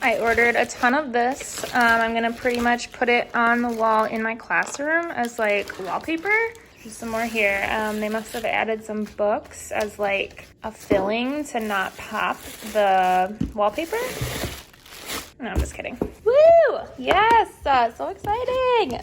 I ordered a ton of this. I'm gonna pretty much put it on the wall in my classroom as like wallpaper. There's some more here. They must have added some books as like a filling to not pop the wallpaper. No, I'm just kidding. Woo! Yes! So exciting!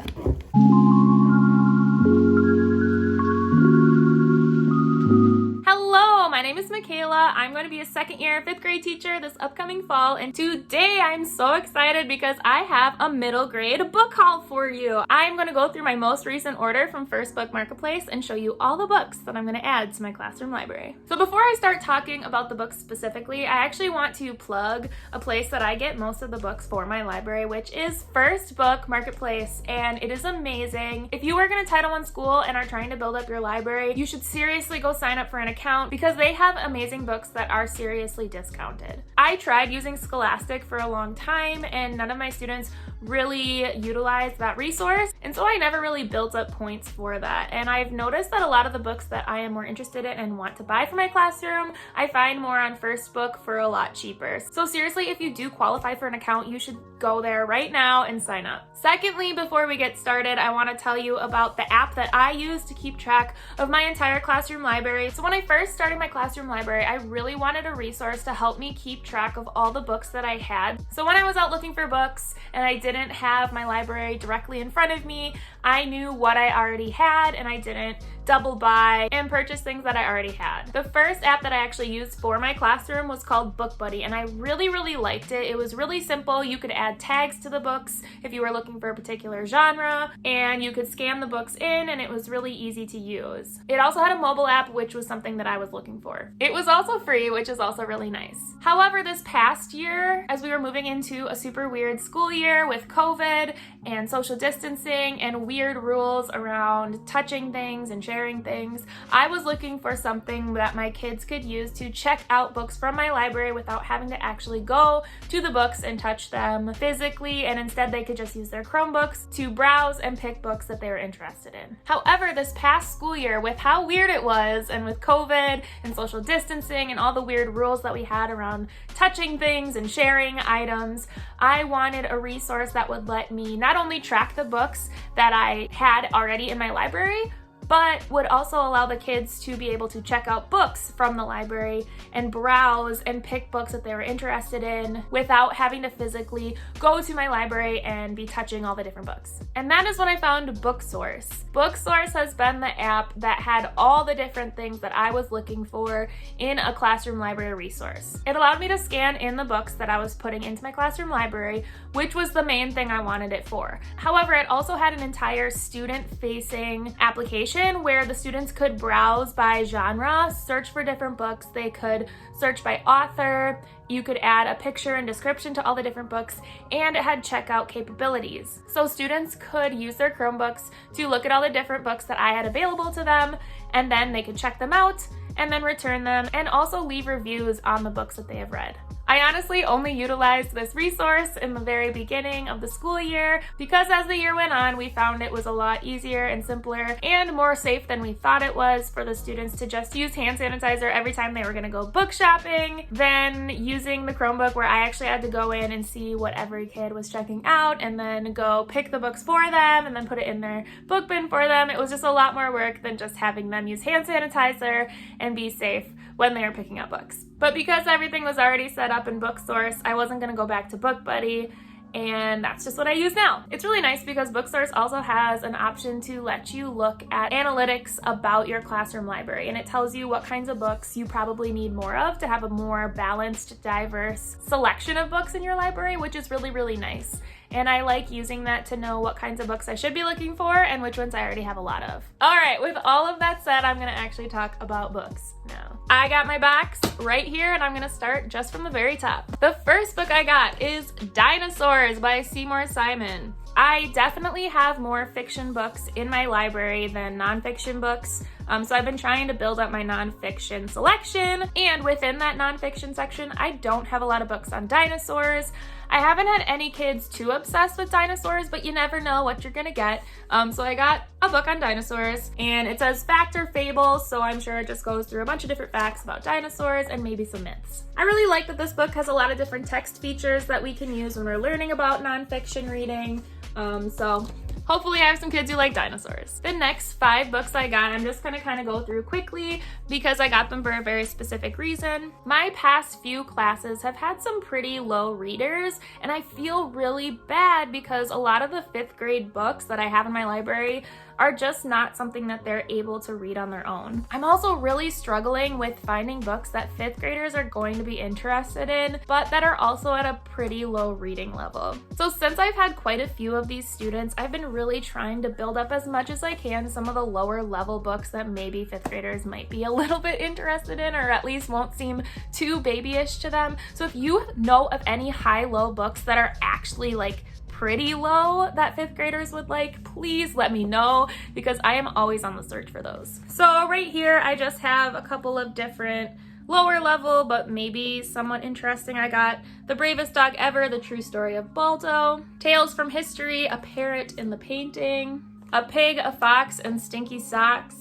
Hello, my name is Michaela. I'm going to be a second year 5th grade teacher this upcoming fall, and today I'm so excited because I have a middle grade book haul for you. I'm going to go through my most recent order from First Book Marketplace and show you all the books that I'm going to add to my classroom library. So before I start talking about the books specifically, I actually want to plug a place that I get most of the books for my library, which is First Book Marketplace, and it is amazing. If you work in a Title I school and are trying to build up your library, you should seriously go sign up for an account because they have amazing books that are seriously discounted. I tried using Scholastic for a long time and none of my students really utilized that resource, and so I never really built up points for that. And I've noticed that a lot of the books that I am more interested in and want to buy for my classroom, I find more on First Book for a lot cheaper. So seriously, if you do qualify for an account, you should go there right now and sign up. Secondly, before we get started, I want to tell you about the app that I use to keep track of my entire classroom library. So when I first started my classroom library, I really wanted a resource to help me keep track of all the books that I had. So when I was out looking for books and I didn't have my library directly in front of me, I knew what I already had and I didn't double buy and purchase things that I already had. The first app that I actually used for my classroom was called Book Buddy, and I really liked it. It was really simple. You could add tags to the books if you were looking for a particular genre, and you could scan the books in, and it was really easy to use. It also had a mobile app, which was something that I was looking for. It was also free, which is also really nice. However, this past year, as we were moving into a super weird school year with COVID and social distancing and weird rules around touching things and sharing things, I was looking for something that my kids could use to check out books from my library without having to actually go to the books and touch them physically, and instead they could just use their Chromebooks to browse and pick books that they were interested in. However, this past school year, with how weird it was and with COVID and social distancing and all the weird rules that we had around touching things and sharing items, I wanted a resource that would let me not only track the books that I had already in my library, but would also allow the kids to be able to check out books from the library and browse and pick books that they were interested in without having to physically go to my library and be touching all the different books. And that is when I found BookSource. BookSource has been the app that had all the different things that I was looking for in a classroom library resource. It allowed me to scan in the books that I was putting into my classroom library, which was the main thing I wanted it for. However, it also had an entire student-facing application where the students could browse by genre, search for different books. They could search by author. You could add a picture and description to all the different books, and it had checkout capabilities. So students could use their Chromebooks to look at all the different books that I had available to them, and then they could check them out and then return them and also leave reviews on the books that they have read. I honestly only utilized this resource in the very beginning of the school year because as the year went on, we found it was a lot easier and simpler and more safe than we thought it was for the students to just use hand sanitizer every time they were going to go book shopping than using the Chromebook, where I actually had to go in and see what every kid was checking out and then go pick the books for them and then put it in their book bin for them. It was just a lot more work than just having them use hand sanitizer and be safe when they were picking up books. But because everything was already set up in BookSource, I wasn't going to go back to Book Buddy, and that's just what I use now. It's really nice because BookSource also has an option to let you look at analytics about your classroom library, and it tells you what kinds of books you probably need more of to have a more balanced, diverse selection of books in your library, which is really nice. And I like using that to know what kinds of books I should be looking for and which ones I already have a lot of. All right, with all of that said, I'm gonna actually talk about books now. I got my box right here, and I'm gonna start just from the very top. The first book I got is Dinosaurs by Seymour Simon. I definitely have more fiction books in my library than nonfiction books. So I've been trying to build up my nonfiction selection, and within that nonfiction section, I don't have a lot of books on dinosaurs. I haven't had any kids too obsessed with dinosaurs, but you never know what you're gonna get. So I got a book on dinosaurs, and it says fact or fable, so I'm sure it just goes through a bunch of different facts about dinosaurs and maybe some myths. I really like that this book has a lot of different text features that we can use when we're learning about nonfiction reading. So hopefully I have some kids who like dinosaurs. The next 5 books I got, I'm just gonna kind of go through quickly because I got them for a very specific reason. My past few classes have had some pretty low readers, and I feel really bad because a lot of the 5th grade books that I have in my library are just not something that they're able to read on their own. I'm also really struggling with finding books that 5th graders are going to be interested in, but that are also at a pretty low reading level. So since I've had quite a few of these students, I've been really trying to build up as much as I can some of the lower level books that maybe 5th graders might be a little bit interested in, or at least won't seem too babyish to them. So if you know of any high-low books that are actually like pretty low that 5th graders would like, please let me know because I am always on the search for those. So right here, I just have a couple of different lower level, but maybe somewhat interesting. I got The Bravest Dog Ever, The True Story of Balto, Tales from History, A Parrot in the Painting, A Pig, a Fox, and Stinky Socks,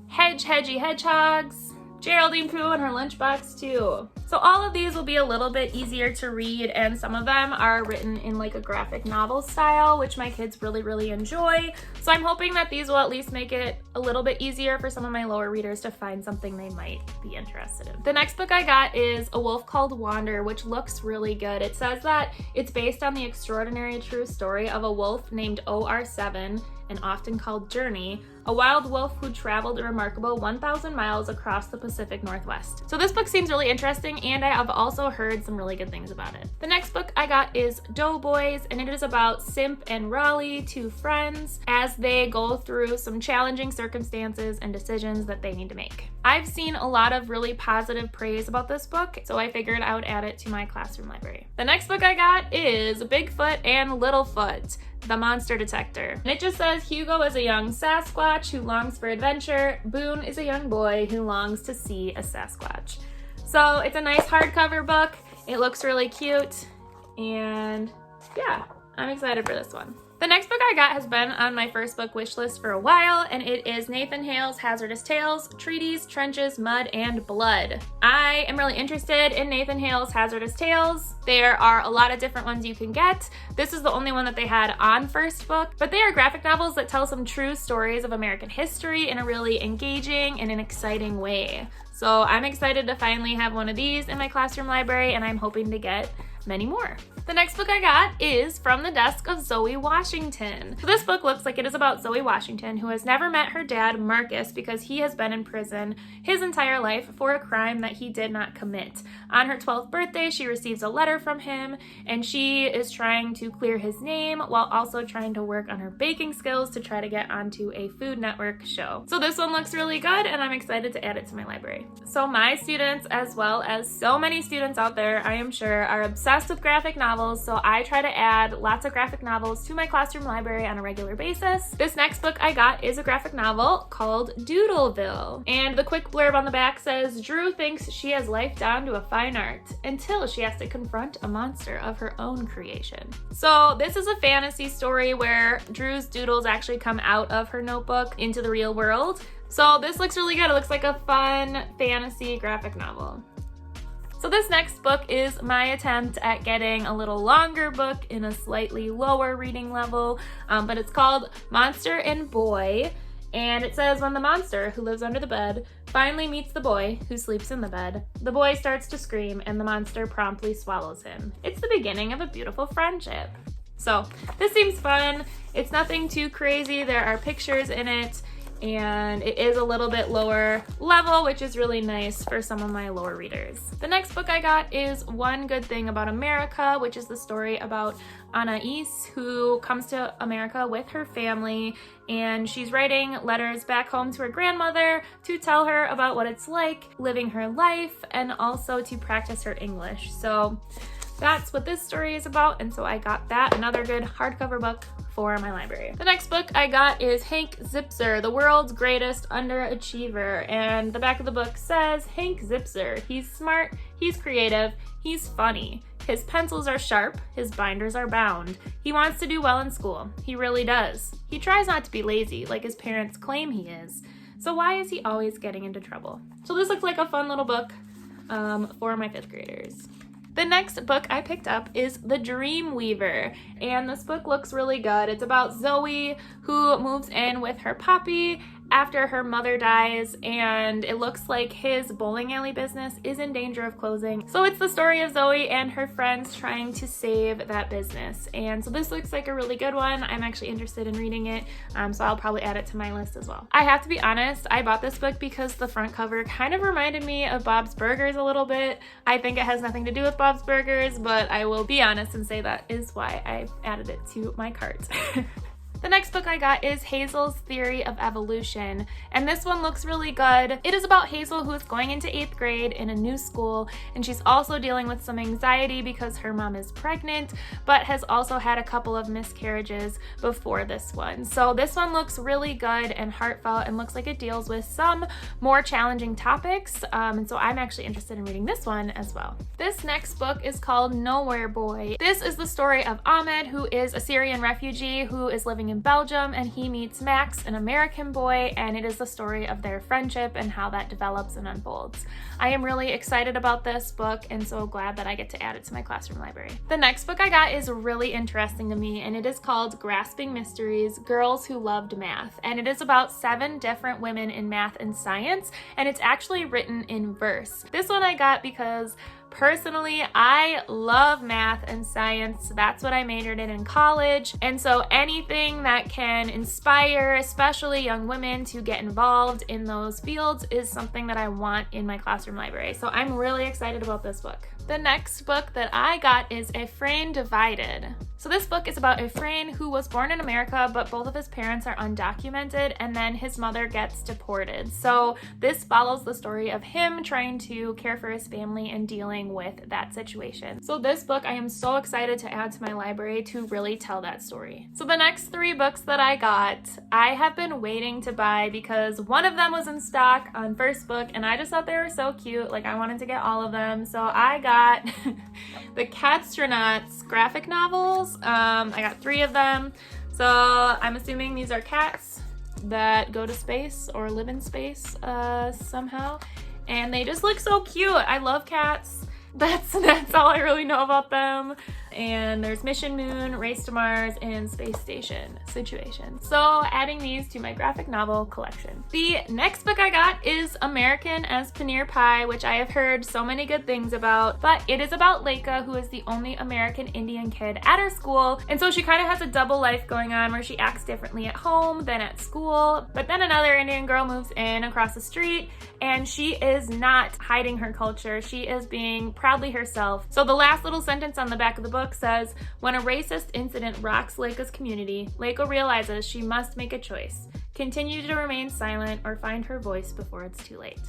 Hedgy Hedgehogs, Geraldine Pooh and her lunchbox too. So all of these will be a little bit easier to read, and some of them are written in like a graphic novel style, which my kids really enjoy. So I'm hoping that these will at least make it a little bit easier for some of my lower readers to find something they might be interested in. The next book I got is A Wolf Called Wander, which looks really good. It says that it's based on the extraordinary true story of a wolf named OR7, and often called Journey, a wild wolf who traveled a remarkable 1,000 miles across the Pacific Northwest. So this book seems really interesting, and I have also heard some really good things about it. The next book I got is Doughboys, and it is about Simp and Raleigh, 2 friends, as they go through some challenging circumstances and decisions that they need to make. I've seen a lot of really positive praise about this book, so I figured I would add it to my classroom library. The next book I got is Bigfoot and Littlefoot, The Monster Detector. And it just says Hugo is a young Sasquatch who longs for adventure. Boone is a young boy who longs to see a Sasquatch. So it's a nice hardcover book. It looks really cute. And yeah, I'm excited for this one. The next book I got has been on my first book wish list for a while, and it is Nathan Hale's Hazardous Tales, Treaties, Trenches, Mud, and Blood. I am really interested in Nathan Hale's Hazardous Tales. There are a lot of different ones you can get. This is the only one that they had on first book, but they are graphic novels that tell some true stories of American history in a really engaging and an exciting way. So I'm excited to finally have one of these in my classroom library, and I'm hoping to get many more. The next book I got is From the Desk of Zoe Washington. So this book looks like it is about Zoe Washington, who has never met her dad, Marcus, because he has been in prison his entire life for a crime that he did not commit. On her 12th birthday, she receives a letter from him, and she is trying to clear his name while also trying to work on her baking skills to try to get onto a Food Network show. So this one looks really good, and I'm excited to add it to my library. So my students, as well as so many students out there, I am sure, are obsessed with graphic novels, so I try to add lots of graphic novels to my classroom library on a regular basis. This next book I got is a graphic novel called Doodleville, and the quick blurb on the back says, Drew thinks she has life down to a fine art until she has to confront a monster of her own creation. So this is a fantasy story where Drew's doodles actually come out of her notebook into the real world. So this looks really good. It looks like a fun fantasy graphic novel. So this next book is my attempt at getting a little longer book in a slightly lower reading level, but it's called Monster and Boy, and it says when the monster who lives under the bed finally meets the boy who sleeps in the bed, the boy starts to scream and the monster promptly swallows him. It's the beginning of a beautiful friendship. So this seems fun. It's nothing too crazy. There are pictures in it, and it is a little bit lower level, which is really nice for some of my lower readers. The next book I got is One Good Thing About America, which is the story about Anais, who comes to America with her family, and she's writing letters back home to her grandmother to tell her about what it's like living her life and also to practice her English. So that's what this story is about, and so I got that, another good hardcover book for my library. The next book I got is Hank Zipzer, the world's greatest underachiever, and the back of the book says, Hank Zipzer, he's smart, he's creative, he's funny. His pencils are sharp, his binders are bound. He wants to do well in school. He really does. He tries not to be lazy like his parents claim he is. So why is he always getting into trouble? So this looks like a fun little book for my 5th graders. The next book I picked up is The Dream Weaver, and this book looks really good. It's about Zoe, who moves in with her puppy after her mother dies, and it looks like his bowling alley business is in danger of closing. So it's the story of Zoe and her friends trying to save that business. And so this looks like a really good one. I'm actually interested in reading it, so I'll probably add it to my list as well. I have to be honest, I bought this book because the front cover kind of reminded me of Bob's Burgers a little bit. I think it has nothing to do with Bob's Burgers, but I will be honest and say that is why I added it to my cart. The next book I got is Hazel's Theory of Evolution, and this one looks really good. It is about Hazel, who is going into 8th grade in a new school, and she's also dealing with some anxiety because her mom is pregnant, but has also had a couple of miscarriages before this one. So this one looks really good and heartfelt and looks like it deals with some more challenging topics, and so I'm actually interested in reading this one as well. This next book is called Nowhere Boy. This is the story of Ahmed, who is a Syrian refugee who is living in Belgium, and he meets Max, an American boy, and it is the story of their friendship and how that develops and unfolds. I am really excited about this book and so glad that I get to add it to my classroom library. The next book I got is really interesting to me, and it is called Grasping Mysteries: Girls Who Loved Math, and it is about 7 different women in math and science, and it's actually written in verse. This one I got because personally, I love math and science. That's what I majored in college. And so anything that can inspire, especially young women, to get involved in those fields is something that I want in my classroom library. So I'm really excited about this book. The next book that I got is Efren Divided. So this book is about Efren, who was born in America, but both of his parents are undocumented, and then his mother gets deported. So this follows the story of him trying to care for his family and dealing with that situation. So this book I am so excited to add to my library to really tell that story. So the next 3 books that I got, I have been waiting to buy because one of them was in stock on First Book, and I just thought they were so cute. Like, I wanted to get all of them. So I got the Catstronauts graphic novels. I got 3 of them. So I'm assuming these are cats that go to space or live in space somehow. And they just look so cute. I love cats. That's all I really know about them. And there's Mission Moon, Race to Mars, and Space Station Situation. So adding these to my graphic novel collection. The next book I got is American as Paneer Pie, which I have heard so many good things about, but it is about Leica, who is the only American Indian kid at her school. And so she kind of has a double life going on where she acts differently at home than at school. But then another Indian girl moves in across the street, and she is not hiding her culture. She is being proudly herself. So the last little sentence on the back of the book says, when a racist incident rocks Leica's community, Leica realizes she must make a choice. Continue to remain silent or find her voice before it's too late.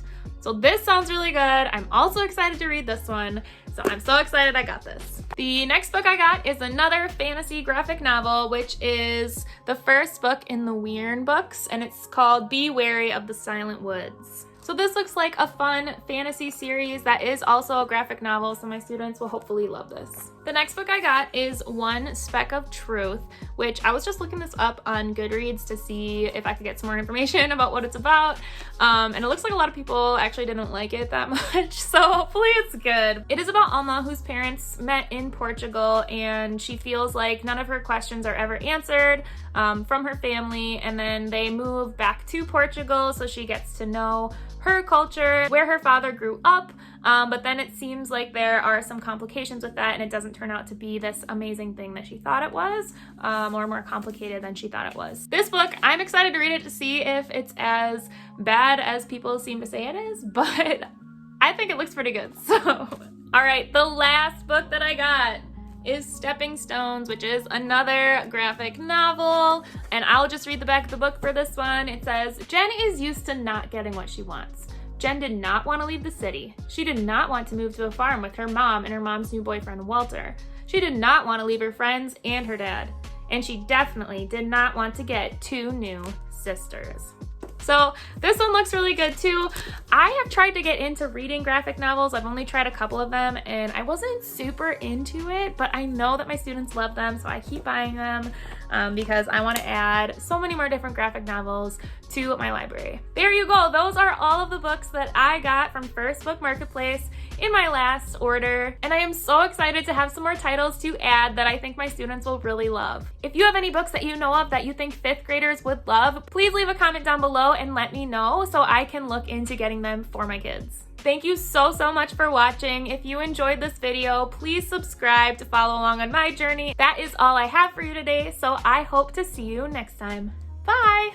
So this sounds really good. I'm also excited to read this one. So I'm so excited I got this. The next book I got is another fantasy graphic novel, which is the first book in the Weirn books, and it's called Be Wary of the Silent Woods. So this looks like a fun fantasy series that is also a graphic novel, so my students will hopefully love this. The next book I got is One Speck of Truth, which I was just looking this up on Goodreads to see if I could get some more information about what it's about. And it looks like a lot of people actually didn't like it that much, so hopefully it's good. It is about Alma, whose parents met in Portugal, and she feels like none of her questions are ever answered from her family, and then they move back to Portugal so she gets to know her culture, where her father grew up, but then it seems like there are some complications with that, and it doesn't turn out to be this amazing thing that she thought it was, or more complicated than she thought it was. This book, I'm excited to read it to see if it's as bad as people seem to say it is, but I think it looks pretty good, so. All right, the last book that I got is Stepping Stones, which is another graphic novel, and I'll just read the back of the book for this one. It says, Jenn is used to not getting what she wants. Jenn did not want to leave the city. She did not want to move to a farm with her mom and her mom's new boyfriend, Walter. She did not want to leave her friends and her dad. And she definitely did not want to get 2 new sisters. So this one looks really good too. I have tried to get into reading graphic novels. I've only tried a couple of them and I wasn't super into it, but I know that my students love them, so I keep buying them because I want to add so many more different graphic novels to my library. There you go. Those are all of the books that I got from First Book Marketplace in my last order, and I am so excited to have some more titles to add that I think my students will really love. If you have any books that you know of that you think 5th graders would love, please leave a comment down below and let me know so I can look into getting them for my kids. Thank you so much for watching. If you enjoyed this video, please subscribe to follow along on my journey. That is all I have for you today, so I hope to see you next time. Bye!